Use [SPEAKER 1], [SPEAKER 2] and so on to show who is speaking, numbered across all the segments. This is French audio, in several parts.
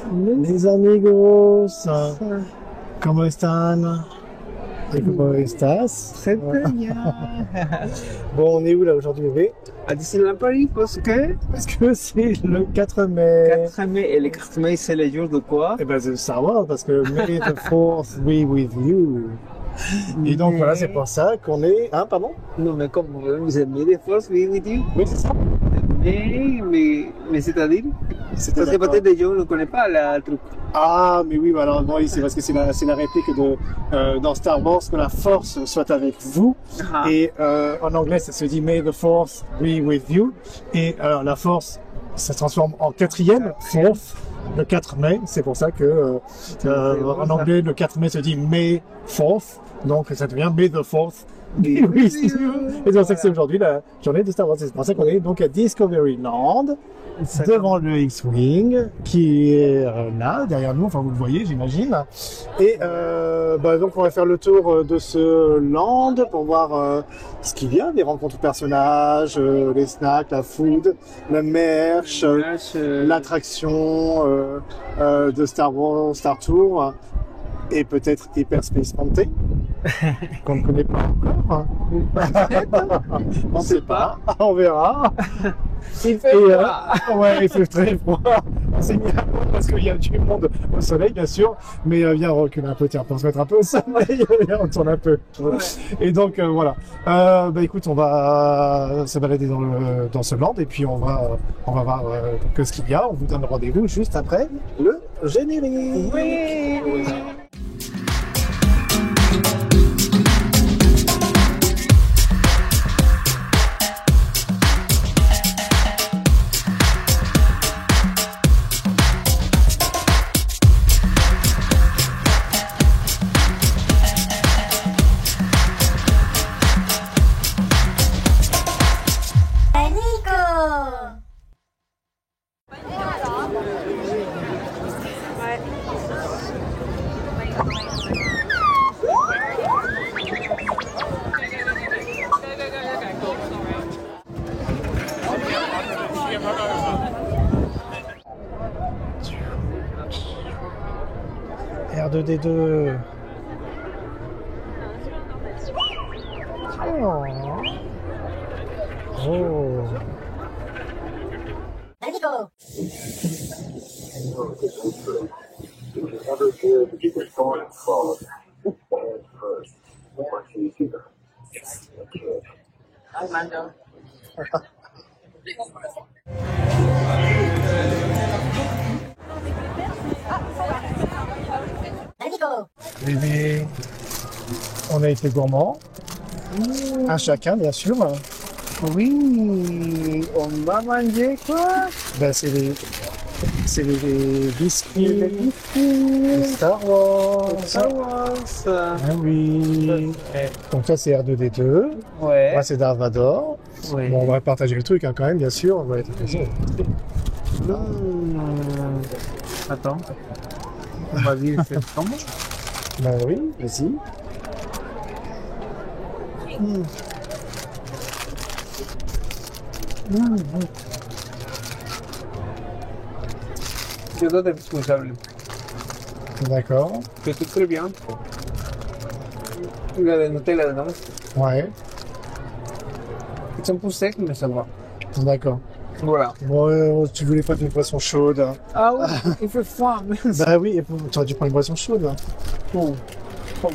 [SPEAKER 1] Les amigos, ¿cómo están? Et comment estás?
[SPEAKER 2] Très bien.
[SPEAKER 1] Bon, on est où là aujourd'hui, bébé?
[SPEAKER 2] À Disneyland Paris, parce que
[SPEAKER 1] c'est le 4 mai.
[SPEAKER 2] 4 mai, et le 4 mai, c'est le jour de quoi?
[SPEAKER 1] Eh ben, c'est Star Wars, parce que May the 4th be with you. Et donc voilà, c'est pour ça qu'on est... Hein, pardon?
[SPEAKER 2] Non, mais comme vous aimez les forces, oui, oui, oui.
[SPEAKER 1] Oui, c'est ça.
[SPEAKER 2] Mais c'est-à-dire? Parce que
[SPEAKER 1] d'accord.
[SPEAKER 2] peut-être les gens ne connaissent pas le truc.
[SPEAKER 1] Ah, mais oui, alors non, c'est parce que c'est la réplique de dans Star Wars, que la force soit avec vous.
[SPEAKER 2] Ah.
[SPEAKER 1] Et en anglais, ça se dit May the force be with you. Et alors la force, ça se transforme en quatrième, fourth, le 4 mai. C'est pour ça que en anglais, le 4 mai se dit May 4th. Donc ça devient May the 4th. Oui, et c'est pour ça que c'est aujourd'hui la journée de Star Wars. C'est pour ça qu'on est donc à Discovery Land, devant le X-Wing, qui est là, derrière nous, enfin vous le voyez, j'imagine. Et donc on va faire le tour de ce land pour voir ce qu'il y a, les rencontres personnages, les snacks, la food, la merch, l'attraction de Star Wars, Star Tour, et peut-être Hyperspace Mountain. Qu'on ne connaît pas encore. On ne sait pas. On verra.
[SPEAKER 2] Il fait froid.
[SPEAKER 1] Ouais, il fait très froid. On s'est mis à fond parce qu'il y a du monde au soleil, bien sûr. Mais viens, on recule un peu, tiens, pour se mettre un peu au soleil. On tourne un peu. Ouais. Et donc, voilà. Écoute, on va se balader dans ce land et puis on va voir que ce qu'il y a. On vous donne rendez-vous juste après le générique.
[SPEAKER 2] Oui.
[SPEAKER 1] R2D2. Oh.
[SPEAKER 3] Nico. Hi, Mando.
[SPEAKER 1] Bébé, on a été gourmands. Un chacun, bien sûr.
[SPEAKER 2] Oui, on va manger quoi?
[SPEAKER 1] Ben, c'est les biscuits de Star Wars.
[SPEAKER 2] Star Wars.
[SPEAKER 1] Ah oui. Donc ça c'est R2D2.
[SPEAKER 2] Ouais.
[SPEAKER 1] Moi c'est Darth Vador.
[SPEAKER 2] Ouais.
[SPEAKER 1] Bon, on va partager le truc hein, quand même, bien sûr. On va être
[SPEAKER 2] Attends. On va dire c'est comment?
[SPEAKER 1] Ben oui, vas-y.
[SPEAKER 2] Je dois être responsable.
[SPEAKER 1] D'accord.
[SPEAKER 2] Je suis très bien. Il y a des Nutella dedans.
[SPEAKER 1] Ouais.
[SPEAKER 2] Ils sont un peu secs, mais ça va.
[SPEAKER 1] D'accord.
[SPEAKER 2] Voilà.
[SPEAKER 1] Bon, tu voulais pas une boisson chaude. Hein.
[SPEAKER 2] Ah oui, il fait froid.
[SPEAKER 1] Bah oui, tu aurais dû prendre une boisson chaude. Hein.
[SPEAKER 2] Oh. Oh.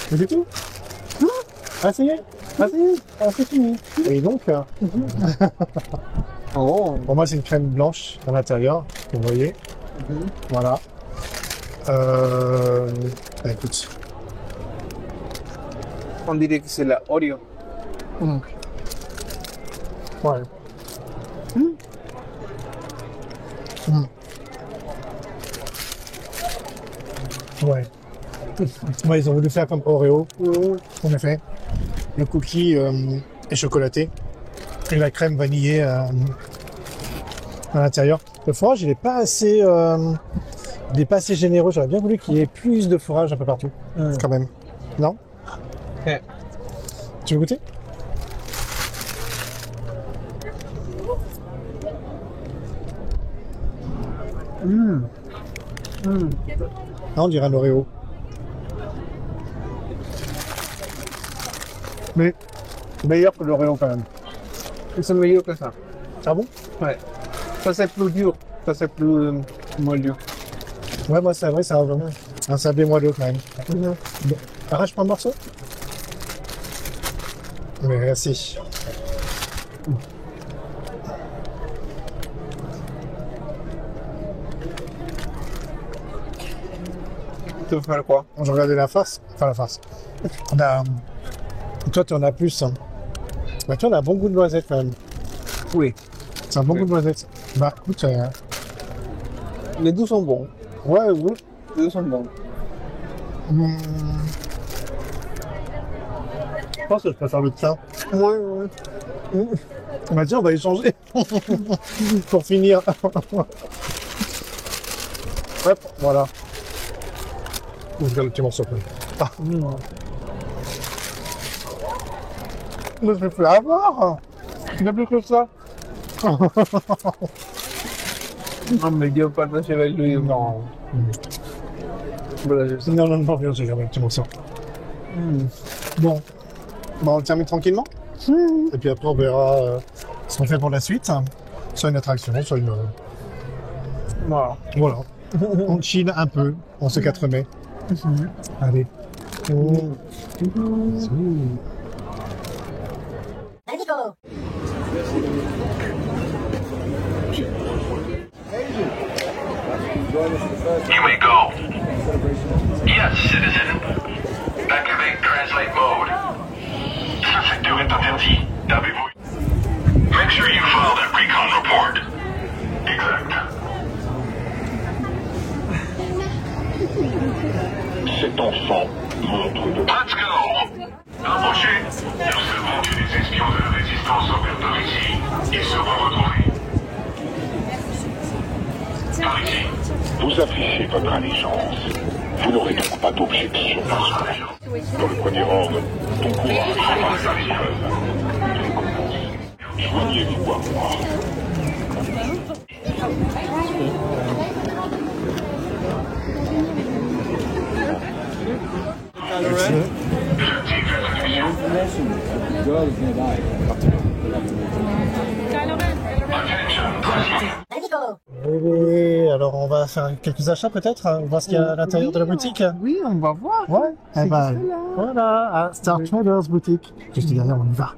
[SPEAKER 1] C'est tout? Ah, ça y est? Ah, ça y est? Ah, c'est fini. Et donc,
[SPEAKER 2] Oh.
[SPEAKER 1] pour moi, c'est une crème blanche à l'intérieur, vous voyez. Voilà. Bah, écoute.
[SPEAKER 2] On dirait que c'est la Oreo.
[SPEAKER 1] Ouais. Ouais. Ouais, ils ont voulu faire comme Oreo. En effet. Le cookie est chocolaté. Et la crème vanillée à l'intérieur. Le fromage, il est pas assez généreux. J'aurais bien voulu qu'il y ait plus de fromage un peu partout. Quand même. Non?
[SPEAKER 2] Ouais.
[SPEAKER 1] Tu veux goûter? Ah, on dirait un Oreo. Mais meilleur que l'Oreo quand même.
[SPEAKER 2] C'est meilleur que ça.
[SPEAKER 1] Ah bon?
[SPEAKER 2] Ouais. Ça c'est plus dur. Ça c'est plus moelleux.
[SPEAKER 1] Ouais, moi c'est vrai, ça a vraiment un sablé moelleux quand même. Bon. Arrache-moi un morceau. Merci.
[SPEAKER 2] Tu veux faire quoi?
[SPEAKER 1] Je regardais la farce. Enfin la farce. Toi tu en as plus. Hein. Bah, toi on a un bon goût de noisette quand même.
[SPEAKER 2] Oui.
[SPEAKER 1] C'est un bon goût de noisette. Bah écoute,
[SPEAKER 2] Les deux sont bons.
[SPEAKER 1] ouais, oui.
[SPEAKER 2] Les deux sont bons.
[SPEAKER 1] Je pense que je préfère le tien.
[SPEAKER 2] Ouais.
[SPEAKER 1] On va dire, on va échanger. Pour finir. Hop, voilà. Je regarde le petit morceau. Ah. Je me fais avoir. Il n'a plus que ça.
[SPEAKER 2] Non, mais Dieu partage avec lui.
[SPEAKER 1] Non.
[SPEAKER 2] Voilà, je sais.
[SPEAKER 1] Non, bien, j'ai gardé le petit morceau. Bon. Bon, on le termine tranquillement. Et puis après, on verra ce qu'on fait pour la suite. Soit une attraction, soit une...
[SPEAKER 2] Voilà.
[SPEAKER 1] Voilà. On chill un peu en ce 4 mai. Allez.
[SPEAKER 3] Magnifico.
[SPEAKER 4] You may go. Yes, citizen. Activate translate mode. Ça, secteur est interdit. Avez-vous... Make sure you file that recon report. Exact. Cet enfant montre de... Let's go. Approchez. Nous avons eu des espions de la résistance au ici. Ils seront retrouvés. Par ici. Vous affichez votre allégeance. Vous n'aurez donc pas d'objection personnelle. Dans le premier ordre, ton courage sera satisfait. Une récompense. Joignez-vous à moi.
[SPEAKER 3] Magnifico.
[SPEAKER 1] Oui, alors on va faire quelques achats peut-être, hein, voir ce qu'il y a à l'intérieur de la boutique.
[SPEAKER 2] Oui, on va voir.
[SPEAKER 1] Ouais, eh ben,
[SPEAKER 2] c'est là.
[SPEAKER 1] voilà, à Star Traders boutique. Juste derrière, on y va.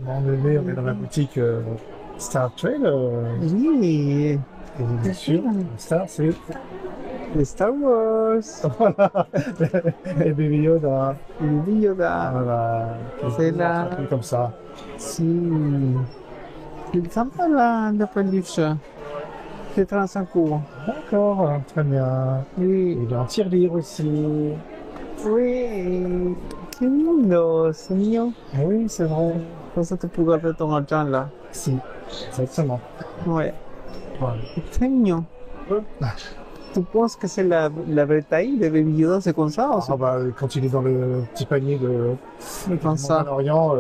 [SPEAKER 1] Bon, bébé, on est dans la boutique Star Traders.
[SPEAKER 2] Oui.
[SPEAKER 1] Et bien sûr, Star, c'est...
[SPEAKER 2] Les Star Wars.
[SPEAKER 1] Voilà, et Baby Yoda.
[SPEAKER 2] Baby Yoda.
[SPEAKER 1] Voilà.
[SPEAKER 2] C'est là.
[SPEAKER 1] Comme ça.
[SPEAKER 2] Si. C'est sympa là, le peluche. C'est 35 euros.
[SPEAKER 1] D'accord, très bien.
[SPEAKER 2] Oui.
[SPEAKER 1] Il est en tirelire aussi.
[SPEAKER 2] Oui. C'est mignon, c'est mignon.
[SPEAKER 1] Oui, c'est vrai.
[SPEAKER 2] Comme ça, tu peux garder ton argent là.
[SPEAKER 1] Si, exactement.
[SPEAKER 2] Ouais.
[SPEAKER 1] Voilà.
[SPEAKER 2] C'est très mignon. Tu penses que c'est la vraie taille de Baby Yoda, c'est comme ça aussi?
[SPEAKER 1] Ah bah, quand il est dans le petit panier de
[SPEAKER 2] Comme ça.
[SPEAKER 1] Orient,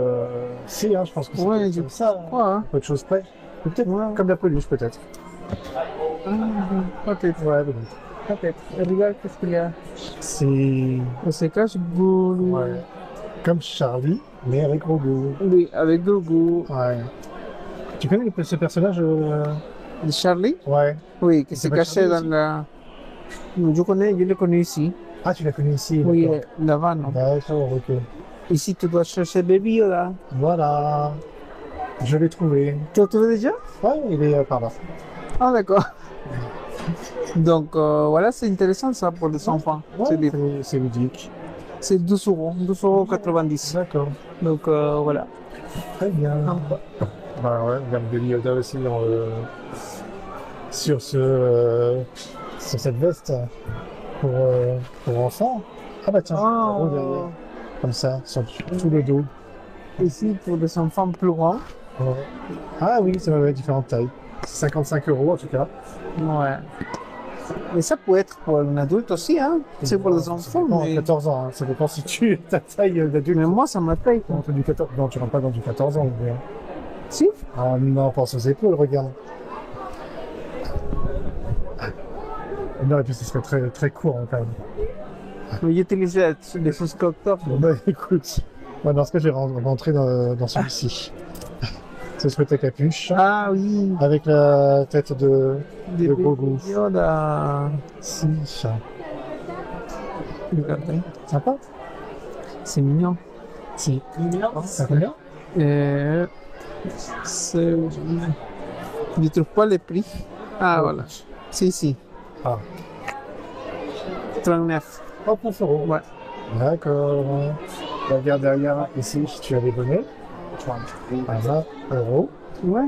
[SPEAKER 1] si, hein, je pense que c'est
[SPEAKER 2] Ouais,
[SPEAKER 1] comme ça.
[SPEAKER 2] crois, hein.
[SPEAKER 1] Peu de choses près. Peut-être
[SPEAKER 2] Ouais.
[SPEAKER 1] comme la peluche, peut-être.
[SPEAKER 2] Peut-être.
[SPEAKER 1] Ouais, peut-être.
[SPEAKER 2] Peut-être. Regarde qu'est-ce qu'il y a.
[SPEAKER 1] C'est
[SPEAKER 2] C'est cache-boule.
[SPEAKER 1] ouais. Comme Charlie, mais avec gros goût.
[SPEAKER 2] Oui, avec Gogo.
[SPEAKER 1] Ouais. Tu connais ce personnage
[SPEAKER 2] De Charlie?
[SPEAKER 1] Ouais.
[SPEAKER 2] Oui, qui
[SPEAKER 1] C'est
[SPEAKER 2] s'est
[SPEAKER 1] pas
[SPEAKER 2] caché
[SPEAKER 1] Charlie
[SPEAKER 2] dans la... Je l'ai connu ici.
[SPEAKER 1] Ah, tu l'as connu ici.
[SPEAKER 2] Oui,
[SPEAKER 1] d'accord.
[SPEAKER 2] là-bas, non.
[SPEAKER 1] D'accord, ok.
[SPEAKER 2] Ici, tu dois chercher Baby Yoda.
[SPEAKER 1] Voilà. Je l'ai trouvé.
[SPEAKER 2] Tu l'as trouvé déjà?
[SPEAKER 1] Ouais, il est par là.
[SPEAKER 2] Ah, d'accord. Donc, voilà, c'est intéressant ça pour les enfants.
[SPEAKER 1] Ouais,
[SPEAKER 2] C'est
[SPEAKER 1] c'est ludique.
[SPEAKER 2] C'est 12 euros, 12,90 €.
[SPEAKER 1] D'accord.
[SPEAKER 2] Donc, voilà.
[SPEAKER 1] Très bien. Bah ouais, regarde Baby Yoda aussi sur sur cette veste pour enfants. Ah bah tiens,
[SPEAKER 2] Oh.
[SPEAKER 1] en haut derrière. Comme ça, sur tout le dos.
[SPEAKER 2] Ici, pour les enfants plus grands.
[SPEAKER 1] Ouais. Ah oui, c'est vrai, différentes tailles. C'est 55 € en tout cas.
[SPEAKER 2] Ouais. Mais ça peut être pour un adulte aussi, hein. C'est pour les
[SPEAKER 1] Ça
[SPEAKER 2] enfants,
[SPEAKER 1] dépend,
[SPEAKER 2] mais...
[SPEAKER 1] 14 ans, hein. Ça dépend si tu ta taille d'adulte.
[SPEAKER 2] Mais moi, ça m'a taille.
[SPEAKER 1] Entre du 14... Non, tu rentres pas dans du 14 ans. Mais...
[SPEAKER 2] Si.
[SPEAKER 1] Ah non, pense aux épaules, regarde. Non, et puis ce serait très, très court hein, quand même.
[SPEAKER 2] Mais j'utilise les sous octobre.
[SPEAKER 1] Bon, bah écoute, moi dans ce cas, je vais rentrer dans celui-ci. Ce serait ta capuche.
[SPEAKER 2] Ah oui.
[SPEAKER 1] Avec la tête de Grogu.
[SPEAKER 2] Yoda.
[SPEAKER 1] Si.
[SPEAKER 2] Regardez.
[SPEAKER 1] Sympa.
[SPEAKER 2] C'est mignon.
[SPEAKER 1] Si. Ça combien
[SPEAKER 2] C'est... Je trouve pas les prix. Ah voilà. Si.
[SPEAKER 1] Ah.
[SPEAKER 2] 39.
[SPEAKER 1] 39 euros.
[SPEAKER 2] Ouais.
[SPEAKER 1] D'accord. Regarde derrière, ici, tu as les bonnets. 20 euros.
[SPEAKER 2] Ouais.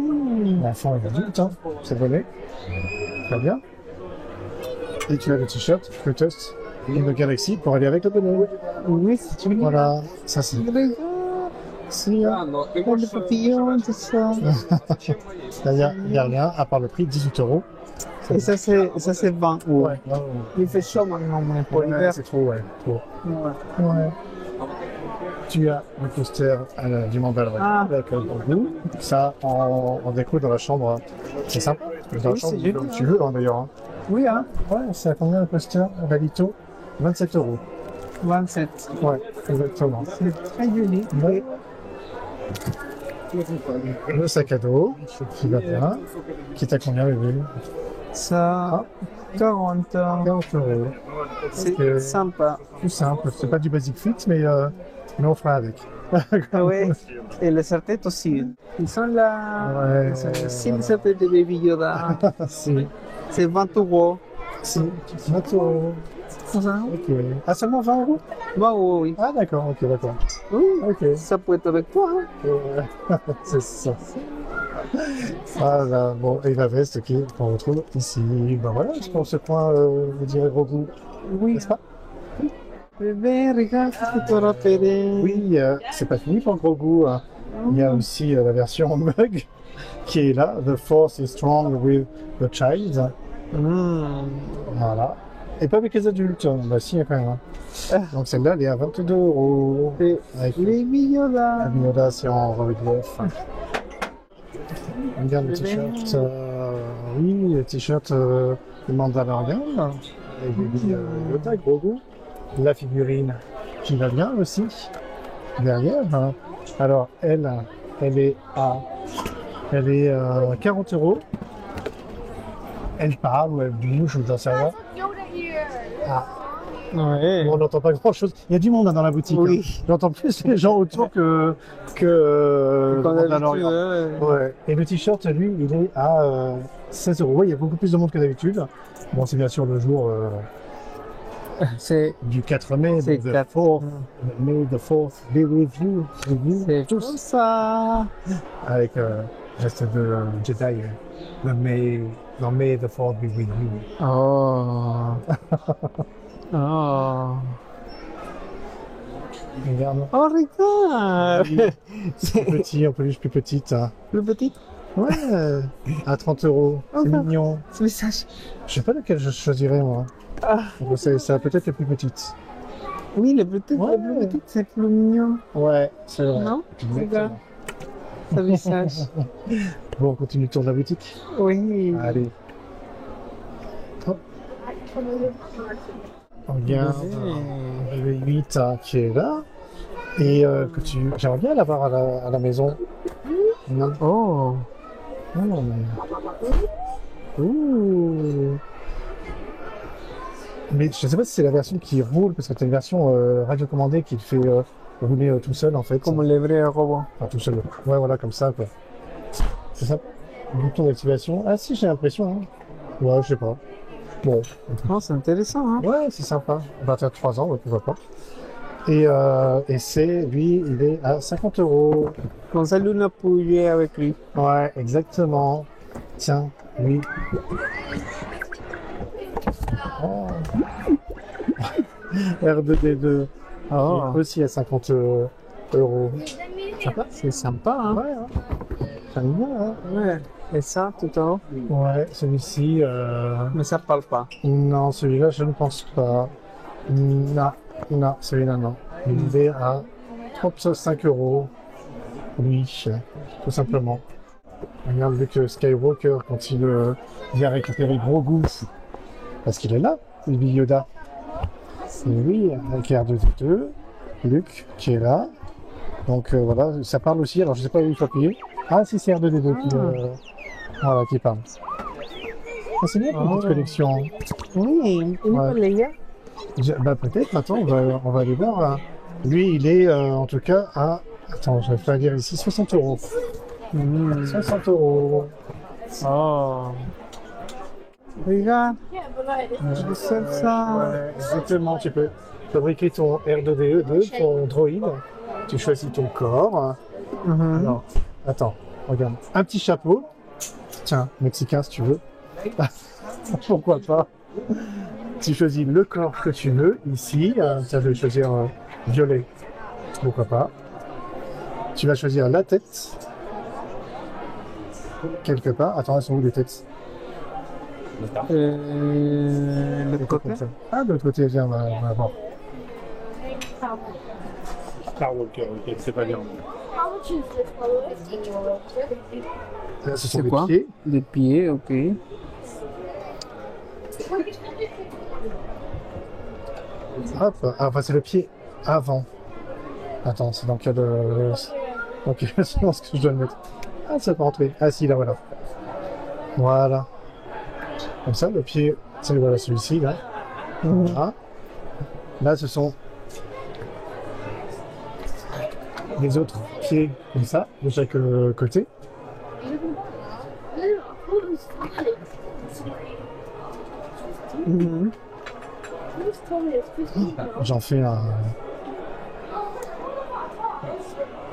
[SPEAKER 1] L'enfant est adulte, hein, c'est bonnet. Très bien. Et tu as le t-shirt Fruitust in the Galaxy pour aller avec le bonnet.
[SPEAKER 2] Oui, c'est mignon.
[SPEAKER 1] Voilà, ça c'est. Si, hein.
[SPEAKER 2] Le papillon, tout ça.
[SPEAKER 1] Il n'y a rien à part le prix, 18 euros.
[SPEAKER 2] Et ça c'est 20 euros.
[SPEAKER 1] Ouais,
[SPEAKER 2] Il fait chaud maintenant, mais pour
[SPEAKER 1] ouais,
[SPEAKER 2] l'hiver.
[SPEAKER 1] c'est trop, ouais. Trop.
[SPEAKER 2] Ouais.
[SPEAKER 1] Ouais. Tu as le poster du Mandalorian avec Grogu. Ça, en déco dans la chambre, c'est sympa. Dans la
[SPEAKER 2] Oui,
[SPEAKER 1] chambre,
[SPEAKER 2] c'est
[SPEAKER 1] comme
[SPEAKER 2] joli,
[SPEAKER 1] tu veux, hein, d'ailleurs. Hein.
[SPEAKER 2] Oui, hein.
[SPEAKER 1] Ouais, c'est à combien le poster Valito 27 euros.
[SPEAKER 2] 27.
[SPEAKER 1] Ouais, exactement.
[SPEAKER 2] C'est très joli.
[SPEAKER 1] Ouais. Le sac à dos, qui va bien. Qui est à combien, bébé
[SPEAKER 2] Ça, 40 ans.
[SPEAKER 1] 40 euros.
[SPEAKER 2] C'est sympa.
[SPEAKER 1] Tout simple. C'est pas du basic fit, mais on fera avec.
[SPEAKER 2] Ah ouais. Et les serre-têtes aussi. Ils sont là.
[SPEAKER 1] Ouais.
[SPEAKER 2] C'est les serre-têtes de Baby Yoda.
[SPEAKER 1] Si.
[SPEAKER 2] C'est 20 euros.
[SPEAKER 1] Si. 20 euros.
[SPEAKER 2] C'est ça?
[SPEAKER 1] Ok. Ah, seulement 20 euros
[SPEAKER 2] 20 euros, oui.
[SPEAKER 1] Ah, d'accord, ok, d'accord.
[SPEAKER 2] Oui.
[SPEAKER 1] Ok.
[SPEAKER 2] Ça peut être avec toi. Hein.
[SPEAKER 1] C'est ça. Ah là, bon, et la veste qu'on retrouve ici. Ben voilà, je pense ce point, vous direz Grogu,
[SPEAKER 2] Oui.
[SPEAKER 1] n'est-ce pas?
[SPEAKER 2] Bébé, regarde ce que tu as repéré.
[SPEAKER 1] Oui, c'est pas fini pour Grogu. Hein. Il y a aussi la version Mug qui est là. The Force is strong with the child. Voilà. Et pas avec les adultes. Bah si, quand même. Hein. Donc celle-là, elle est à 22 euros.
[SPEAKER 2] Et
[SPEAKER 1] Avec
[SPEAKER 2] Baby Yoda.
[SPEAKER 1] la Yoda, c'est en relief. Regarde le t-shirt. Oui, le t-shirt du Mandalorian. Et Baby Yoda, Grogu. La figurine qui va bien aussi. Derrière. Hein. Alors, elle est à 40 euros. Elle parle ou elle bouge ou j'en sais rien. Ah,
[SPEAKER 2] Ouais.
[SPEAKER 1] on n'entend pas grand chose. Il y a du monde hein, dans la boutique.
[SPEAKER 2] Oui.
[SPEAKER 1] Hein. J'entends plus les gens autour que Mandalorian. Ouais. Et le t-shirt, lui, il est à 16 euros. Ouais, il y a beaucoup plus de monde que d'habitude. Bon, c'est bien sûr le jour
[SPEAKER 2] C'est
[SPEAKER 1] du 4 mai.
[SPEAKER 2] C'est
[SPEAKER 1] The
[SPEAKER 2] 4.
[SPEAKER 1] 4th. May the 4th be with you.
[SPEAKER 2] c'est tout
[SPEAKER 1] tous.
[SPEAKER 2] ça.
[SPEAKER 1] Avec reste de Jedi. May the 4th be with you.
[SPEAKER 2] Oh. Oh.
[SPEAKER 1] Regarde.
[SPEAKER 2] Oh, regarde.
[SPEAKER 1] C'est petit, en plus plus petite. Hein.
[SPEAKER 2] Le petit.
[SPEAKER 1] Ouais, à 30 euros. C'est
[SPEAKER 2] Enfin.
[SPEAKER 1] mignon.
[SPEAKER 2] Ce message.
[SPEAKER 1] Je sais pas lequel je choisirais, moi.
[SPEAKER 2] Ah.
[SPEAKER 1] C'est peut-être la plus petite.
[SPEAKER 2] Oui, le petit,
[SPEAKER 1] Ouais.
[SPEAKER 2] le petit, c'est plus mignon.
[SPEAKER 1] Ouais, c'est vrai.
[SPEAKER 2] Non?
[SPEAKER 1] Exactement.
[SPEAKER 2] Ce message.
[SPEAKER 1] Bon, on continue le tour de la boutique.
[SPEAKER 2] Oui.
[SPEAKER 1] Allez. Hop. On regarde le 8 qui est là. Et j'aimerais bien l'avoir à la maison. Non.
[SPEAKER 2] Oh.
[SPEAKER 1] Ouh. Mais je sais pas si c'est la version qui roule, parce que c'est une version radiocommandée qui le fait rouler tout seul en fait.
[SPEAKER 2] Comme les vrais robots.
[SPEAKER 1] Enfin tout seul. Ouais voilà comme ça quoi. C'est ça. Bouton d'activation. Ah si j'ai l'impression. Hein. Ouais je sais pas. Bon.
[SPEAKER 2] Oh, c'est intéressant, hein?
[SPEAKER 1] Ouais c'est sympa. À partir de 3 ans, ouais, pourquoi pas. Et c'est lui il est à 50 euros.
[SPEAKER 2] Comme ça, Luna peut jouer avec lui.
[SPEAKER 1] Ouais exactement. Tiens, oui. Oh. R2D2
[SPEAKER 2] Oh.
[SPEAKER 1] aussi à 50 euros.
[SPEAKER 2] C'est sympa, hein?
[SPEAKER 1] Ouais, hein. J'aime bien, hein.
[SPEAKER 2] Ouais. Et ça, tout en haut?
[SPEAKER 1] Ouais, celui-ci,
[SPEAKER 2] Mais ça parle pas.
[SPEAKER 1] non, celui-là, je ne pense pas. Non, celui-là, non. Il est à 35 euros. Oui, tout simplement. Regarde, Luke Skywalker, quand il vient récupérer Grogu, parce qu'il est là, Baby Yoda. Et oui, avec R2D2, Luke qui est là. Donc voilà, ça parle aussi, alors je sais pas où il faut appuyer. Ah si, c'est R2D2 voilà, qui parle. Ah, c'est bien une petite collection.
[SPEAKER 2] Oui, il
[SPEAKER 1] Ouais.
[SPEAKER 2] est Leia.
[SPEAKER 1] Bah peut-être, attends, on va aller voir. Hein. Lui, il est en tout cas à... Attends, je vais pas dire ici, 60 €. 60 €.
[SPEAKER 2] Oh. Regarde, je sais ça.
[SPEAKER 1] Ouais, exactement, tu peux fabriquer ton R2D2, ton droïde. Tu choisis ton corps.
[SPEAKER 2] Mhm.
[SPEAKER 1] Alors, attends, regarde. Un petit chapeau. Tiens, mexicain si tu veux. Pourquoi pas. Tu choisis le corps que tu veux. Ici, tu vas choisir violet. Pourquoi pas. Tu vas choisir la tête. Quelque part. Attends, elles sont où les têtes?
[SPEAKER 2] Le côté.
[SPEAKER 1] Comme ça. Ah, de l'autre côté, viens, on va voir.
[SPEAKER 5] Skywalker, ok, c'est pas bien.
[SPEAKER 3] How much is this, by the way?
[SPEAKER 1] Là, ce sont
[SPEAKER 2] C'est
[SPEAKER 1] les
[SPEAKER 2] quoi?
[SPEAKER 1] pieds.
[SPEAKER 2] Les pieds, ok.
[SPEAKER 1] Hop, ah, enfin, c'est le pied avant. Attends, c'est dans quel ok, c'est dans ce que je dois le mettre. Ah, ça peut rentrer. Ah, si, là, voilà. Voilà. Comme ça, le pied, c'est voilà celui-ci, là. Voilà. Là, ce sont les autres pieds, comme ça, de chaque côté.
[SPEAKER 2] Mhm.
[SPEAKER 1] J'en fais un.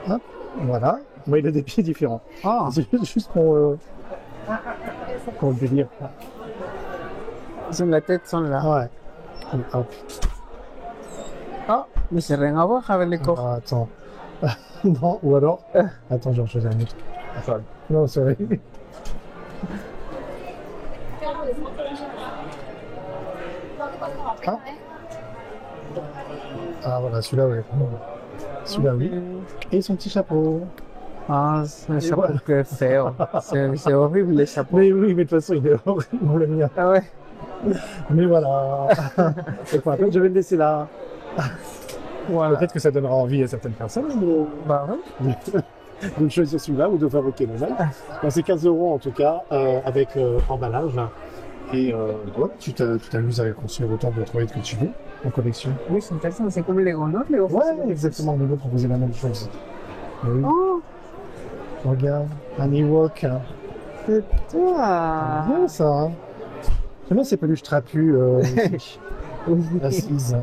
[SPEAKER 1] Hop, voilà. Moi, il a des pieds différents.
[SPEAKER 2] Ah,
[SPEAKER 1] C'est juste pour le délire.
[SPEAKER 2] la tête sont là.
[SPEAKER 1] Ouais. Hop.
[SPEAKER 2] Ah, mais c'est rien à voir avec les corps.
[SPEAKER 1] Ah, attends. Non, ou alors. Attends, j'en choisis un autre. Enfin, non, c'est vrai. Ah. Ah, voilà, celui-là, oui. Celui-là, oui. Et son petit chapeau.
[SPEAKER 2] Ah, c'est un chapeau
[SPEAKER 1] voilà.
[SPEAKER 2] que feo. C'est horrible les chapeaux.
[SPEAKER 1] Mais oui, mais de toute façon, il est horrible, le mien.
[SPEAKER 2] Ah ouais.
[SPEAKER 1] Mais voilà. C'est pas grave, je vais le laisser là.
[SPEAKER 2] Voilà.
[SPEAKER 1] Peut-être que ça donnera envie à certaines personnes de,
[SPEAKER 2] Bah ouais.
[SPEAKER 1] de choisir celui-là ou de fabriquer le même. Bon, c'est 15 € en tout cas, avec emballage. Et ouais, tu t'amuses à construire autant de droïdes que tu veux en collection.
[SPEAKER 2] Oui, c'est intéressant. C'est comme Lego, non? Lego.
[SPEAKER 1] Ouais, exactement. Nous proposer la même chose. Oui.
[SPEAKER 2] Oh,
[SPEAKER 1] Regarde, un Ewok. Hein.
[SPEAKER 2] c'est toi.
[SPEAKER 1] Bien ça. Hein. J'aime bien ces peluches trapues ici, assises.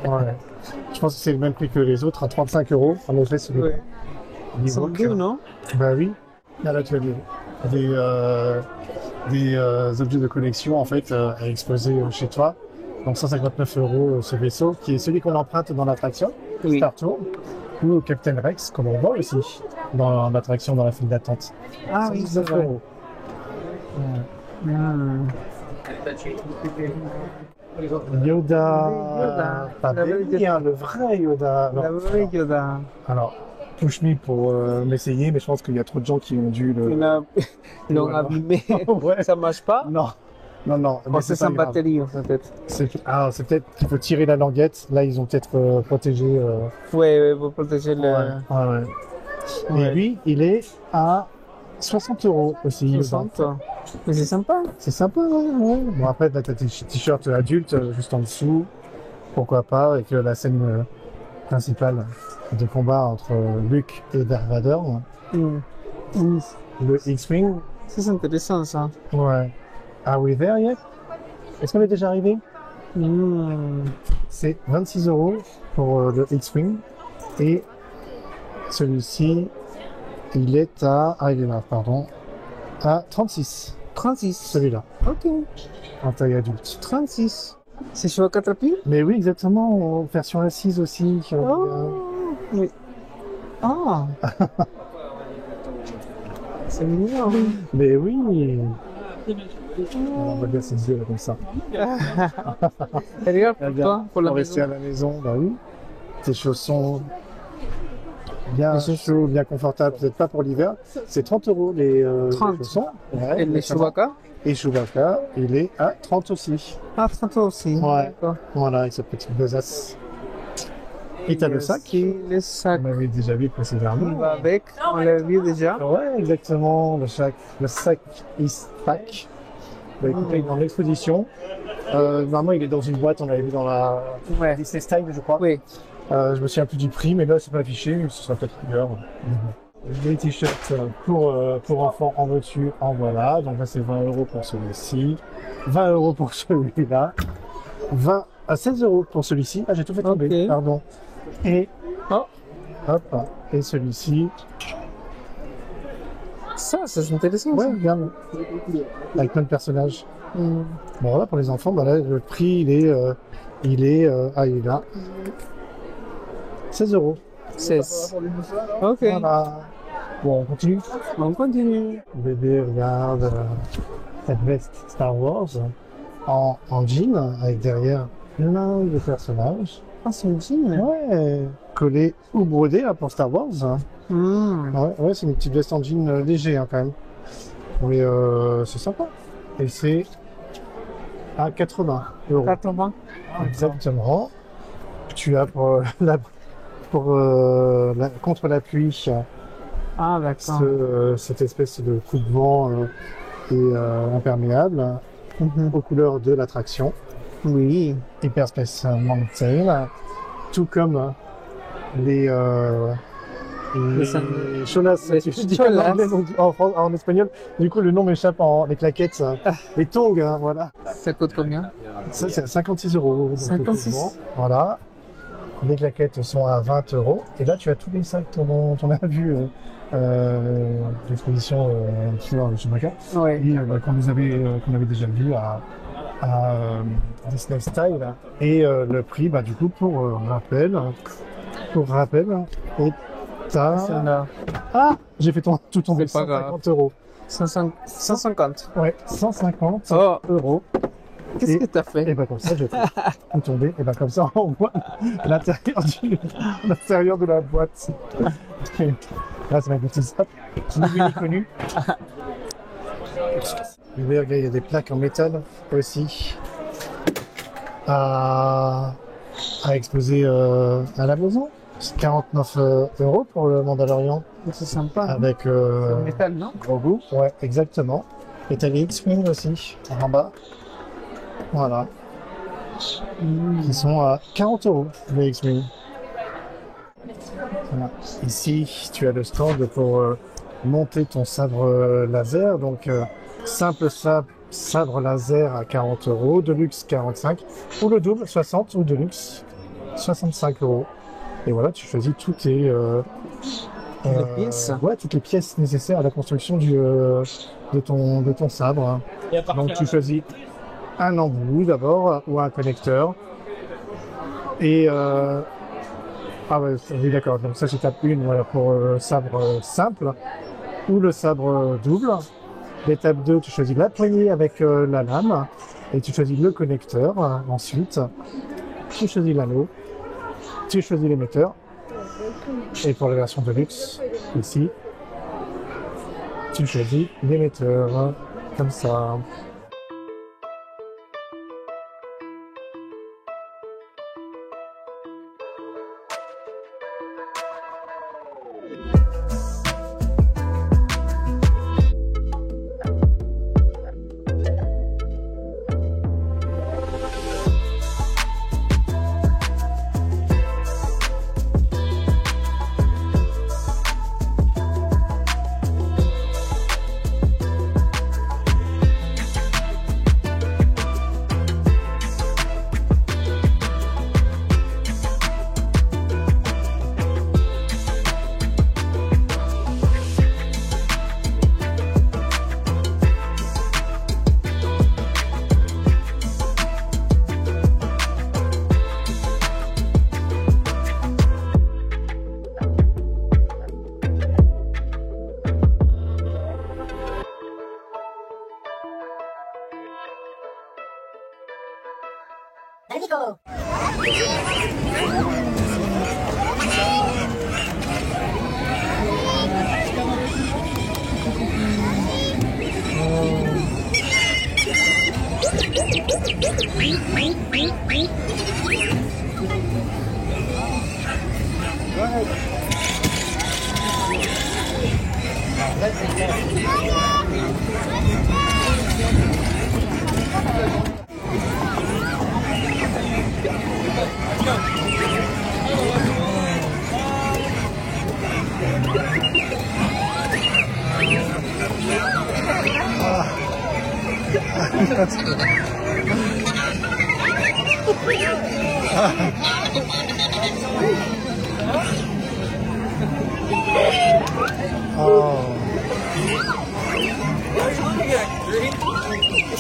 [SPEAKER 1] Ouais. Je pense que c'est le même prix que les autres, à 35 €. En effet, c'est le
[SPEAKER 2] Ouais. Ils sont
[SPEAKER 1] Ewok.
[SPEAKER 2] doux, non?
[SPEAKER 1] Bah oui. Ah, là, tu as des objets de collection en fait à exposer chez toi. Donc 159 € ce vaisseau, qui est celui qu'on emprunte dans l'attraction
[SPEAKER 2] Oui.
[SPEAKER 1] Star Tour, ou Captain Rex, comme on voit aussi dans l'attraction dans la file d'attente.
[SPEAKER 2] Ah oui, c'est
[SPEAKER 1] 119
[SPEAKER 2] vrai.
[SPEAKER 1] €.
[SPEAKER 2] Hmm.
[SPEAKER 1] Yoda, pas
[SPEAKER 2] La vraie
[SPEAKER 1] Baby, hein, le vrai Yoda.
[SPEAKER 2] La vraie Yoda.
[SPEAKER 1] Alors, push me pour m'essayer, mais je pense qu'il y a trop de gens qui ont dû le.
[SPEAKER 2] Ils l'ont
[SPEAKER 1] Voilà.
[SPEAKER 2] abîmé.
[SPEAKER 1] Ouais.
[SPEAKER 2] Ça marche pas?
[SPEAKER 1] Non, non, mais
[SPEAKER 2] Oh, c'est
[SPEAKER 1] c'est pas
[SPEAKER 2] sans
[SPEAKER 1] grave.
[SPEAKER 2] batterie, en fait.
[SPEAKER 1] C'est peut-être qu'il faut tirer la languette. Là, ils ont peut-être protégé.
[SPEAKER 2] Ouais, pour protéger le.
[SPEAKER 1] Ouais.
[SPEAKER 2] Ouais.
[SPEAKER 1] Et lui, il est à 60 € aussi. Yoda.
[SPEAKER 2] 60. Mais c'est sympa.
[SPEAKER 1] C'est sympa, ouais. Bon, après, là, t'as tes t-shirts adultes juste en dessous. Pourquoi pas, avec la scène principale de combat entre Luke et Darth Vader.
[SPEAKER 2] Hmm.
[SPEAKER 1] Le X-Wing.
[SPEAKER 2] Ça, c'est intéressant, ça.
[SPEAKER 1] Ouais. Are we there yet? Est-ce qu'on est déjà arrivé?
[SPEAKER 2] Hmm.
[SPEAKER 1] C'est 26 € pour le X-Wing. Et celui-ci, il est à... Ah, il est là, pardon. À 36.
[SPEAKER 2] 36.
[SPEAKER 1] Celui-là,
[SPEAKER 2] Ok.
[SPEAKER 1] en taille adulte.
[SPEAKER 2] 36. C'est sur 4 pieds?
[SPEAKER 1] Mais oui, exactement, en version assise aussi.
[SPEAKER 2] Oh. Oui. Ah. C'est mignon.
[SPEAKER 1] Mais oui. On va bien se dire comme ça.
[SPEAKER 2] Et regarde pour toi, pour la
[SPEAKER 1] Pour rester
[SPEAKER 2] maison.
[SPEAKER 1] à la maison, bah oui. Tes chaussons. bien
[SPEAKER 2] Les chaussures.
[SPEAKER 1] chaud, bien confortable, peut-être pas pour l'hiver. C'est 30 € les
[SPEAKER 2] 30.
[SPEAKER 1] chaussons. Ouais,
[SPEAKER 2] Et les Chewbacca?
[SPEAKER 1] Et Chewbacca, il est à 30 aussi.
[SPEAKER 2] Ah, 30 aussi.
[SPEAKER 1] Ouais.
[SPEAKER 2] D'accord.
[SPEAKER 1] Voilà, avec sa petite besace. Et t'as le sac.
[SPEAKER 2] Aussi, le sac
[SPEAKER 1] On l'avait déjà vu
[SPEAKER 2] qui
[SPEAKER 1] précédemment.
[SPEAKER 2] va avec. On l'a vu déjà.
[SPEAKER 1] Ouais, exactement. Le sac Eastpak. Bah, écoutez, il est dans l'exposition. Normalement, il est dans une boîte, on l'avait vu dans la
[SPEAKER 2] Ouais.
[SPEAKER 1] Disney Style, je crois.
[SPEAKER 2] Oui.
[SPEAKER 1] Je me souviens plus du prix, mais là, c'est pas affiché, mais ce sera peut-être meilleur. Les t-shirts pour enfants, en veux-tu, en voilà. Donc là, c'est 20 € pour celui-ci. 20 € pour celui-là. 20 à 16 € pour celui-ci. Ah, j'ai tout fait tomber,
[SPEAKER 2] Ok.
[SPEAKER 1] pardon. Et,
[SPEAKER 2] Oh.
[SPEAKER 1] hop, et celui-ci.
[SPEAKER 2] Ça, c'est intéressant.
[SPEAKER 1] Ouais,
[SPEAKER 2] ça.
[SPEAKER 1] regarde. Avec plein de personnages.
[SPEAKER 2] Hmm.
[SPEAKER 1] Bon, voilà, pour les enfants, bah là, le prix, il est là. 16 €.
[SPEAKER 2] 16. Ok.
[SPEAKER 1] Voilà. Bon, on continue.
[SPEAKER 2] On continue.
[SPEAKER 1] Bébé regarde cette veste Star Wars en jean avec derrière plein de personnages.
[SPEAKER 2] Ah, c'est une jean.
[SPEAKER 1] Ouais, collé ou brodé là, pour Star Wars.
[SPEAKER 2] Hmm.
[SPEAKER 1] Ouais, c'est une petite veste en jean léger quand même. Mais c'est sympa. Et c'est à 80 €.
[SPEAKER 2] 80.
[SPEAKER 1] Exactement. Tu as contre la pluie.
[SPEAKER 2] Ah, d'accord.
[SPEAKER 1] Cette espèce de coupe-vent imperméable
[SPEAKER 2] Mhm.
[SPEAKER 1] aux couleurs de l'attraction
[SPEAKER 2] Oui.
[SPEAKER 1] Hyperspace Mountain, tout comme les cholas,
[SPEAKER 2] Les
[SPEAKER 1] je dis
[SPEAKER 2] cholas.
[SPEAKER 1] en anglais, donc en espagnol, du coup le nom m'échappe les claquettes, les tongs, hein, voilà.
[SPEAKER 2] Ça coûte combien?
[SPEAKER 1] Ça c'est à 56 €. donc,
[SPEAKER 2] 56.
[SPEAKER 1] effectivement, voilà. Les claquettes sont à 20 €. Et là, tu as tous les sacs dont on a vu l'exposition sur Chewbacca.
[SPEAKER 2] Oui.
[SPEAKER 1] Et qu'on avait déjà vu à Disney Style. Et le prix, bah, du coup, pour rappel, est à...
[SPEAKER 2] Celle-là.
[SPEAKER 1] Ah, j'ai fait tout tomber,
[SPEAKER 2] C'est pas grave.
[SPEAKER 1] 150 €.
[SPEAKER 2] 150.
[SPEAKER 1] Ouais, 150
[SPEAKER 2] Oh,
[SPEAKER 1] €.
[SPEAKER 2] qu'est-ce
[SPEAKER 1] Et-
[SPEAKER 2] que t'as fait?
[SPEAKER 1] Et ben comme ça, j'ai fait tout tomber. Et ben comme ça, on voit l'intérieur de la boîte. Là, c'est ma petite sape. Ni connu. Vous voyez, regarde, il y a des plaques en métal aussi à exposer à la maison. C'est 49 € pour le Mandalorian
[SPEAKER 2] C'est sympa.
[SPEAKER 1] avec
[SPEAKER 2] En métal, non?
[SPEAKER 1] gros goût. Ouais, exactement. Et t'as les X-Wing aussi en bas. Voilà. Qui sont à 40 € les X-Wing. Voilà. Ici, tu as le stand pour monter ton sabre laser. Donc, simple sabre laser à 40 €, Deluxe 45, ou le double 60, ou Deluxe 65 €. Et voilà, tu choisis toutes tes
[SPEAKER 2] pièces.
[SPEAKER 1] Ouais, toutes les pièces nécessaires à la construction de ton sabre. Donc, tu choisis un embout d'abord ou un connecteur. Et ah ouais, oui, d'accord. Donc ça, j'étape une voilà, pour sabre simple ou le sabre double. L'étape 2, tu choisis la poignée avec la lame et tu choisis le connecteur. Ensuite, tu choisis l'anneau, tu choisis l'émetteur. Et pour la version de luxe, ici, tu choisis l'émetteur. Comme ça.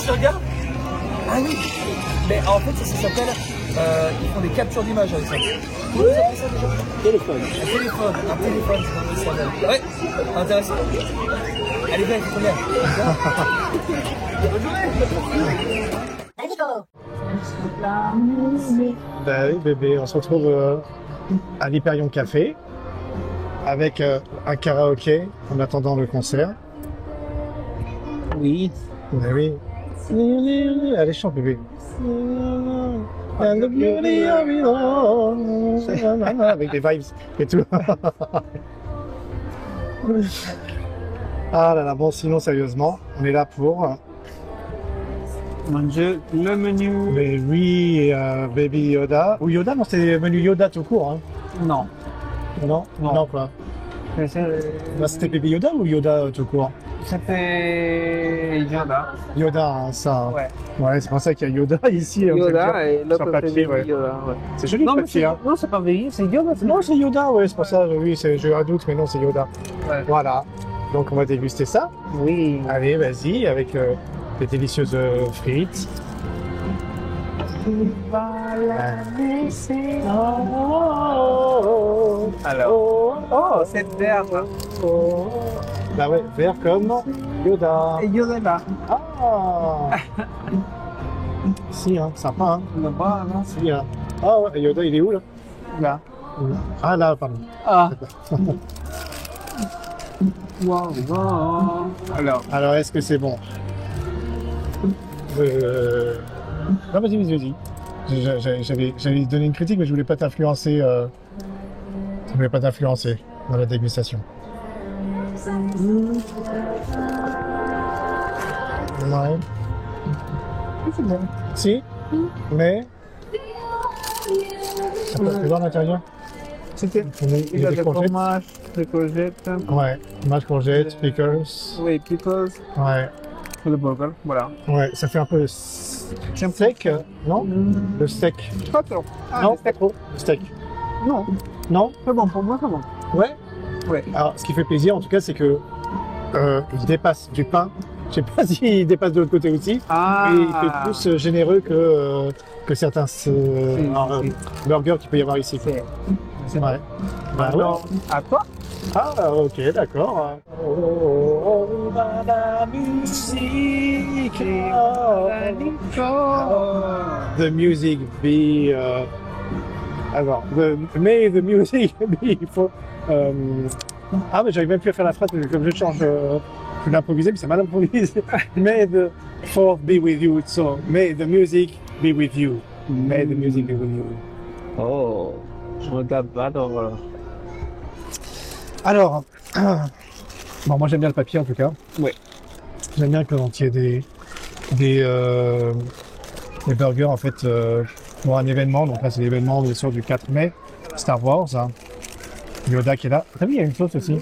[SPEAKER 6] Tu regardes? Ah oui. Mais en fait, ça s'appelle. Ils font des captures d'images avec ça. Comment vous appelez ça déjà? Téléphone. Un téléphone. Un téléphone, c'est comme ça s'appelle. Ouais. Intéressant. Allez, viens, il faut combien?
[SPEAKER 1] Bah oui, bébé, on se retrouve à l'Hyperion Café avec un karaoké en attendant le concert.
[SPEAKER 2] Oui.
[SPEAKER 1] Bah oui. Allez, chante, bébé. And the beauty of it all. Avec des vibes et tout. Ah là là, bon, sinon, sérieusement, on est là pour
[SPEAKER 2] Manger le menu.
[SPEAKER 1] mais oui, Baby Yoda. Ou Yoda, non, c'est menu Yoda tout court. Hein.
[SPEAKER 2] Non.
[SPEAKER 1] Non,
[SPEAKER 2] Non.
[SPEAKER 1] non, quoi. Là, c'était Baby Yoda ou Yoda tout court?
[SPEAKER 2] C'était Yoda.
[SPEAKER 1] Yoda, hein, ça.
[SPEAKER 2] Ouais.
[SPEAKER 1] Ouais, c'est pour ça qu'il y a Yoda ici. on peut le
[SPEAKER 2] Yoda
[SPEAKER 1] dire,
[SPEAKER 2] et l'autre
[SPEAKER 1] sur papier, ouais.
[SPEAKER 2] Yoda. Ouais.
[SPEAKER 1] C'est joli
[SPEAKER 2] Non,
[SPEAKER 1] le
[SPEAKER 2] mais
[SPEAKER 1] papier. Hein.
[SPEAKER 2] non, c'est pas Baby, c'est Yoda.
[SPEAKER 1] Non, c'est Yoda, ouais, c'est pour ça. Oui, j'ai eu un doute, mais non, c'est Yoda.
[SPEAKER 2] Ouais.
[SPEAKER 1] Voilà. Donc, on va déguster ça.
[SPEAKER 2] Oui.
[SPEAKER 1] Allez, vas-y, avec des délicieuses frites.
[SPEAKER 2] Alors. Oh, c'est vert.
[SPEAKER 1] Bah ouais, vert comme Yoda.
[SPEAKER 2] Et Yoda là.
[SPEAKER 1] Ah. Si, hein, sympa, hein.
[SPEAKER 2] Là-bas, non?
[SPEAKER 1] Si, hein. Ah ouais, et Yoda, il est où, là?
[SPEAKER 2] Là.
[SPEAKER 1] Ah, là, pardon.
[SPEAKER 2] Ah. Wow, wow. Alors,
[SPEAKER 1] est-ce que c'est bon? Non, vas-y, vas-y. J'avais donné une critique, mais je voulais pas t'influencer. Je voulais pas t'influencer dans la dégustation. Ouais.
[SPEAKER 2] c'est bon.
[SPEAKER 1] Si, mais. Ça peut être dans l'intérieur?
[SPEAKER 2] C'était.
[SPEAKER 1] Il y a des courgettes.
[SPEAKER 2] fromage, des courgettes.
[SPEAKER 1] Ouais, fromage, courgettes, pickles.
[SPEAKER 2] Oui, pickles.
[SPEAKER 1] Ouais,
[SPEAKER 2] Pour le burger, voilà.
[SPEAKER 1] ouais, ça fait un peu sec, non? Le steak.
[SPEAKER 2] Pas trop. Ah,
[SPEAKER 1] Non,
[SPEAKER 2] le steak.
[SPEAKER 1] trop. Le steak.
[SPEAKER 2] Non,
[SPEAKER 1] Non?
[SPEAKER 2] c'est bon, pour moi, c'est bon.
[SPEAKER 1] Ouais.
[SPEAKER 2] Ouais.
[SPEAKER 1] Alors, ce qui fait plaisir, en tout cas, c'est que il dépasse du pain. Je sais pas s'il dépasse de l'autre côté aussi.
[SPEAKER 2] Ah.
[SPEAKER 1] Et il fait plus généreux que certains burgers qu'il peut y avoir ici.
[SPEAKER 2] C'est
[SPEAKER 1] Ouais. Bah, ouais.
[SPEAKER 2] Alors, à toi?
[SPEAKER 1] Ah, ok, d'accord. La musique. The music be. Alors, may the music be for. Ah, mais j'arrive même plus à faire la phrase, parce que comme je change. Je vais l'improviser, mais c'est mal improvisé. May the fourth be with you. So, may the music be with you. May the music be with you.
[SPEAKER 2] Oh, je regarde pas dans.
[SPEAKER 1] Alors, bon, moi j'aime bien le papier en tout cas.
[SPEAKER 2] Ouais.
[SPEAKER 1] J'aime bien quand il y a des burgers en fait pour un événement. Donc là c'est l'événement bien sûr du 4 mai, Star Wars. Hein. Yoda qui est là. T'as vu, il y a une sauce aussi.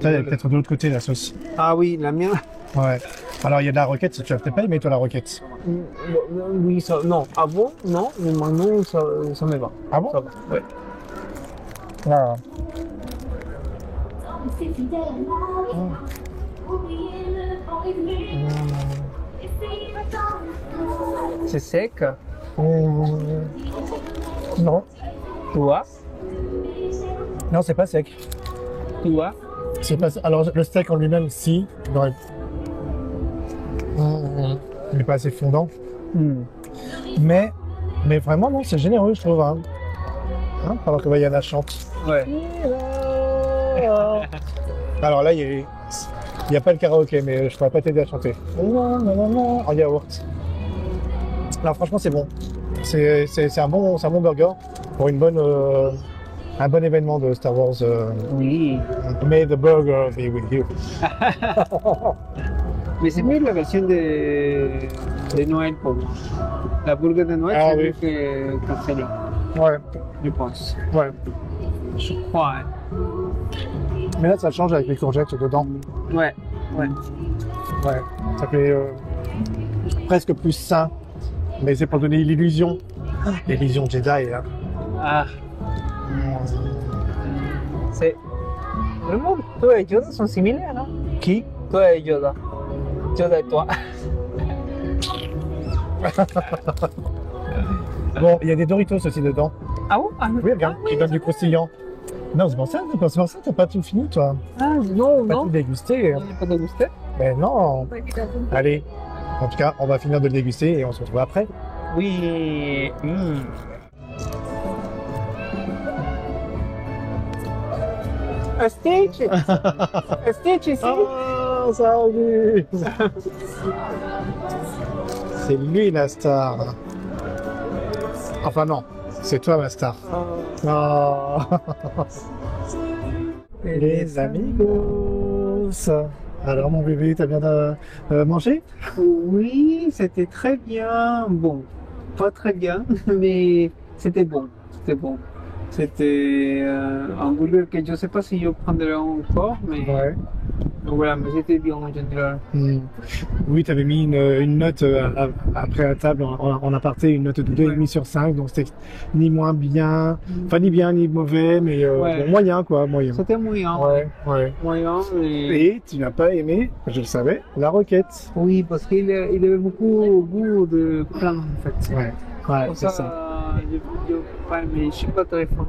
[SPEAKER 1] Là, il y a peut-être de l'autre côté la sauce.
[SPEAKER 2] Ah oui, la mienne.
[SPEAKER 1] Ouais. Alors il y a de la roquette, tu vas peut-être pas aimer toi la roquette.
[SPEAKER 2] Oui, ça. Non, avant, non, mais maintenant, ça me va.
[SPEAKER 1] Ah bon?
[SPEAKER 2] Ça va. Ouais.
[SPEAKER 1] Ah.
[SPEAKER 2] C'est sec.
[SPEAKER 1] Non.
[SPEAKER 2] Toi?
[SPEAKER 1] Non, c'est pas sec.
[SPEAKER 2] Toi?
[SPEAKER 1] C'est pas. Alors le steak en lui-même, si. Il aurait- Il n'est pas assez fondant. Mais vraiment, non, c'est généreux, je trouve. Hein. Hein, pendant que Vaiana chante.
[SPEAKER 2] Ouais.
[SPEAKER 1] Alors là, il n'y a pas le karaoké, mais je pourrais pas t'aider à chanter. En yaourt. Non, franchement, c'est bon. C'est un bon burger pour un bon événement de Star Wars.
[SPEAKER 2] Oui.
[SPEAKER 1] May the burger be with you.
[SPEAKER 2] Mais c'est mieux la version de Noël pour moi. La burger de Noël,
[SPEAKER 1] Ah
[SPEAKER 2] c'est
[SPEAKER 1] oui.
[SPEAKER 2] mieux que celle-là,
[SPEAKER 1] Ouais,
[SPEAKER 2] je pense.
[SPEAKER 1] ouais.
[SPEAKER 2] Je crois.
[SPEAKER 1] Mais là, ça change avec les courgettes dedans.
[SPEAKER 2] Ouais, ouais.
[SPEAKER 1] Ouais, ça fait presque plus sain. Mais c'est pour donner l'illusion. L'illusion Jedi. Hein.
[SPEAKER 2] Ah. C'est. Vraiment, toi et Yoda sont similaires, hein?
[SPEAKER 1] Qui?
[SPEAKER 2] Toi et Yoda. Yoda et toi.
[SPEAKER 1] Bon, il y a des Doritos aussi dedans.
[SPEAKER 2] Ah bon? Ah,
[SPEAKER 1] Oui, regarde, qui donnent du croustillant. Non, c'est pour ça, t'as pas tout fini, toi.
[SPEAKER 2] Ah, non,
[SPEAKER 1] Pas
[SPEAKER 2] non.
[SPEAKER 1] tout dégusté.
[SPEAKER 2] Il n'y a pas de dégusté.
[SPEAKER 1] Mais non. Allez, en tout cas, on va finir de le déguster et on se retrouve après.
[SPEAKER 2] Oui. A Stitch. A Stitch ici.
[SPEAKER 1] Ah, salut. C'est lui la star. Enfin non, c'est toi la star. Oh. Les amigos. Alors mon bébé, t'as bien mangé?
[SPEAKER 2] Oui, c'était très bien. Bon, pas très bien, mais c'était bon. C'était bon. C'était un burger que je ne sais pas si je prendrai encore, mais
[SPEAKER 1] Ouais.
[SPEAKER 2] donc voilà, mais c'était bien en général.
[SPEAKER 1] Oui, tu avais mis une note après à table en aparté, une note de 2,5 sur 5, donc c'était ni moins bien, enfin ni bien ni mauvais, mais
[SPEAKER 2] Ouais.
[SPEAKER 1] bon, moyen quoi, moyen.
[SPEAKER 2] C'était moyen.
[SPEAKER 1] Ouais, ouais.
[SPEAKER 2] Moyen, mais...
[SPEAKER 1] Et tu n'as pas aimé, je le savais, la roquette.
[SPEAKER 2] Oui, parce qu'il il avait beaucoup goût de pain en fait.
[SPEAKER 1] Ouais, ouais,
[SPEAKER 2] Pour
[SPEAKER 1] c'est
[SPEAKER 2] ça,
[SPEAKER 1] ça.
[SPEAKER 2] je pas aimé. Je suis pas très fan.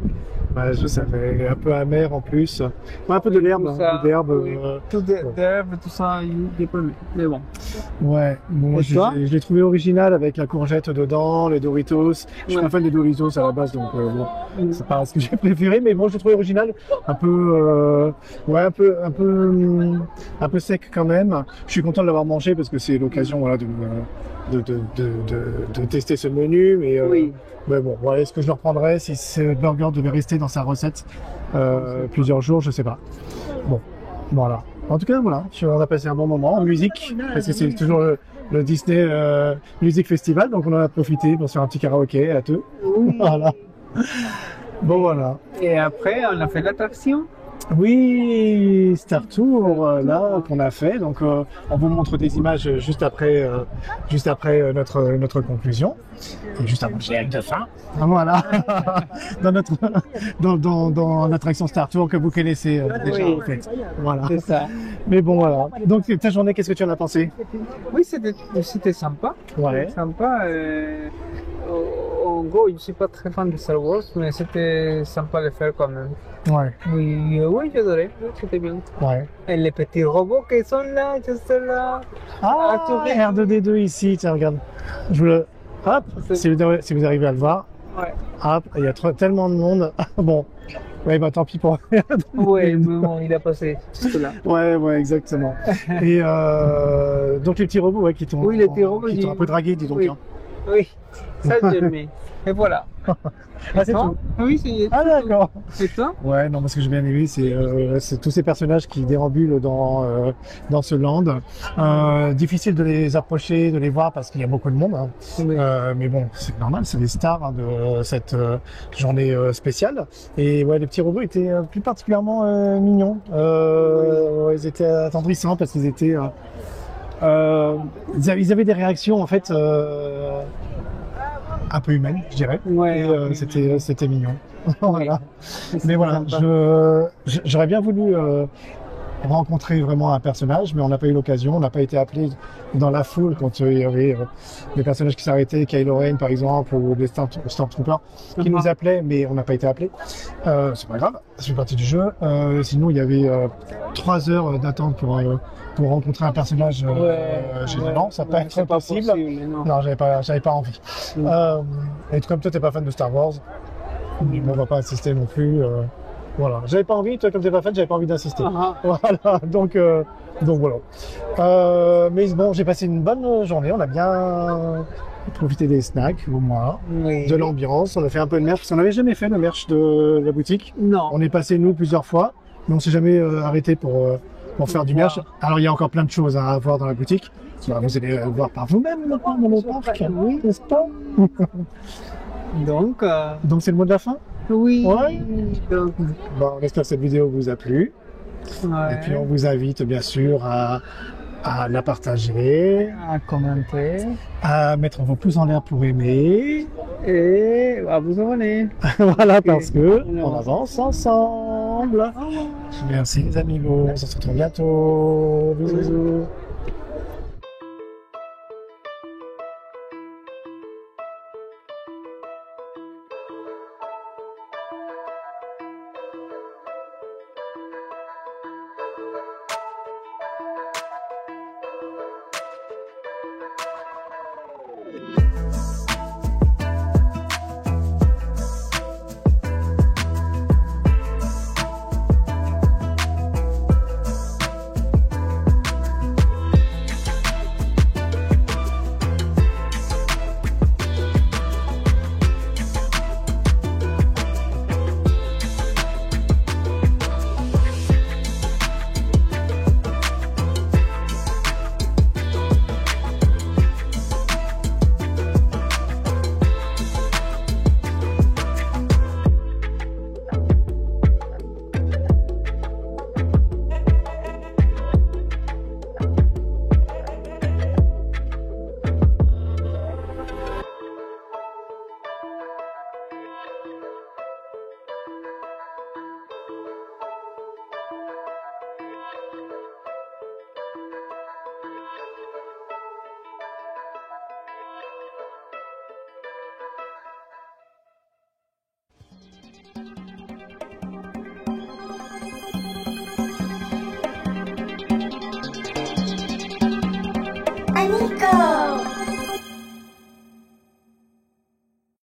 [SPEAKER 1] Ouais, je savais, un peu amer en plus. Ouais, un peu de l'herbe,
[SPEAKER 2] Tout
[SPEAKER 1] un
[SPEAKER 2] ça,
[SPEAKER 1] peu d'herbe.
[SPEAKER 2] oui. Tout d'herbe, tout ça, j'ai pas aimé. Mais bon.
[SPEAKER 1] Ouais, bon,
[SPEAKER 2] Et toi
[SPEAKER 1] je l'ai trouvé original avec la courgette dedans, les Doritos. Je suis
[SPEAKER 2] Ouais.
[SPEAKER 1] pas fan des Doritos à la base, donc bon, c'est pas ce que j'ai préféré, mais bon, je l'ai trouvé original, un peu, ouais, un peu sec quand même. Je suis content de l'avoir mangé parce que c'est l'occasion, voilà, de tester ce menu, mais
[SPEAKER 2] Oui.
[SPEAKER 1] mais bon, voilà, est-ce que je le reprendrais si ce burger devait rester dans sa recette plusieurs jours, je sais pas. Bon, voilà. En tout cas, voilà, on a passé un bon moment en musique, parce que c'est toujours le Disney Music Festival, donc on en a profité pour faire un petit karaoké à deux. Voilà. Bon, voilà.
[SPEAKER 2] Et après, on a fait l'attraction.
[SPEAKER 1] Oui, Star Tour, là, qu'on a fait. Donc, on vous montre des images juste après notre conclusion. Et juste avant le générique de fin. Voilà. dans l'attraction Star Tour que vous connaissez déjà,
[SPEAKER 2] Oui.
[SPEAKER 1] en fait. Voilà.
[SPEAKER 2] C'est ça.
[SPEAKER 1] Mais bon, voilà. Donc, ta journée, qu'est-ce que tu en as pensé?
[SPEAKER 2] Oui, c'était sympa.
[SPEAKER 1] Ouais.
[SPEAKER 2] Sympa. En gros, je ne suis pas très fan de Star Wars, mais c'était sympa de le faire quand même.
[SPEAKER 1] Ouais.
[SPEAKER 2] Oui, oui, j'adorais. C'était bien.
[SPEAKER 1] Ouais.
[SPEAKER 2] Et les petits robots qui sont là, juste là.
[SPEAKER 1] Ah, R2D2 ici, tiens, regarde. Je vous le... Hop, si vous arrivez à le voir.
[SPEAKER 2] Ouais.
[SPEAKER 1] Hop, il y a tellement de monde. Bon, ouais, bah tant pis pour...
[SPEAKER 2] Oui, mais bon, il a passé juste là.
[SPEAKER 1] Ouais, exactement. Et donc les petits robots, ouais, qui t'ont
[SPEAKER 2] Oui, les petits robots,
[SPEAKER 1] qui t'ont un peu dragué, dis donc.
[SPEAKER 2] Oui,
[SPEAKER 1] Hein.
[SPEAKER 2] oui. Ça, j'ai aimé. Et voilà.
[SPEAKER 1] Ah, c'est
[SPEAKER 2] Toi
[SPEAKER 1] tout.
[SPEAKER 2] Oui, c'est
[SPEAKER 1] Ah, d'accord.
[SPEAKER 2] Et toi?
[SPEAKER 1] Ouais, non, moi ce que j'ai bien aimé, c'est tous ces personnages qui déambulent dans ce land. Difficile de les approcher, de les voir parce qu'il y a beaucoup de monde. Hein.
[SPEAKER 2] Oui.
[SPEAKER 1] Mais bon, c'est normal, c'est les stars hein, de cette journée spéciale. Et ouais, les petits robots étaient plus particulièrement mignons. Ouais, ils étaient attendrissants parce qu'ils étaient... ils avaient des réactions en fait un peu humaines, je dirais.
[SPEAKER 2] Ouais,
[SPEAKER 1] Et, c'était mignon. Voilà. Mais voilà,
[SPEAKER 2] sympa.
[SPEAKER 1] j'aurais bien voulu rencontrer vraiment un personnage, mais on n'a pas eu l'occasion. On n'a pas été appelé dans la foule quand il y avait des personnages qui s'arrêtaient, Kylo Ren par exemple, ou des Stormtroopers qui nous appelaient, mais on n'a pas été appelé. C'est pas grave, ça fait partie du jeu. Sinon, il y avait 3 heures d'attente pour rencontrer un personnage gênant. Ça peut être possible. Non, j'avais pas envie. Et comme toi, t'es pas fan de Star Wars, on va pas insister non plus. Voilà, j'avais pas envie, toi comme t'es pas fan, j'avais pas envie d'insister. Voilà, donc voilà. Mais bon, j'ai passé une bonne journée, on a profiter des snacks, au moins,
[SPEAKER 2] Oui.
[SPEAKER 1] de l'ambiance. On a fait un peu de merch, parce qu'on n'avait jamais fait le merch de la boutique.
[SPEAKER 2] Non.
[SPEAKER 1] On est passé, nous, plusieurs fois, mais on s'est jamais arrêté pour faire du merch. Alors, il y a encore plein de choses à voir dans la boutique. Bah, vous allez voir par vous-même maintenant dans le parc,
[SPEAKER 2] Oui.
[SPEAKER 1] n'est-ce pas?
[SPEAKER 2] Donc,
[SPEAKER 1] Donc, c'est le mot de la fin.
[SPEAKER 2] oui.
[SPEAKER 1] Ouais.
[SPEAKER 2] Donc,
[SPEAKER 1] Bon, on espère que cette vidéo vous a plu.
[SPEAKER 2] ouais.
[SPEAKER 1] Et puis, on vous invite, bien sûr, à la partager,
[SPEAKER 2] À commenter
[SPEAKER 1] à mettre vos pouces en l'air pour aimer.
[SPEAKER 2] et à vous abonner.
[SPEAKER 1] Voilà, parce que
[SPEAKER 2] Alors.
[SPEAKER 1] on avance ensemble. Merci les amigos, on se retrouve bientôt. Bisous. Bisous.
[SPEAKER 3] Amico!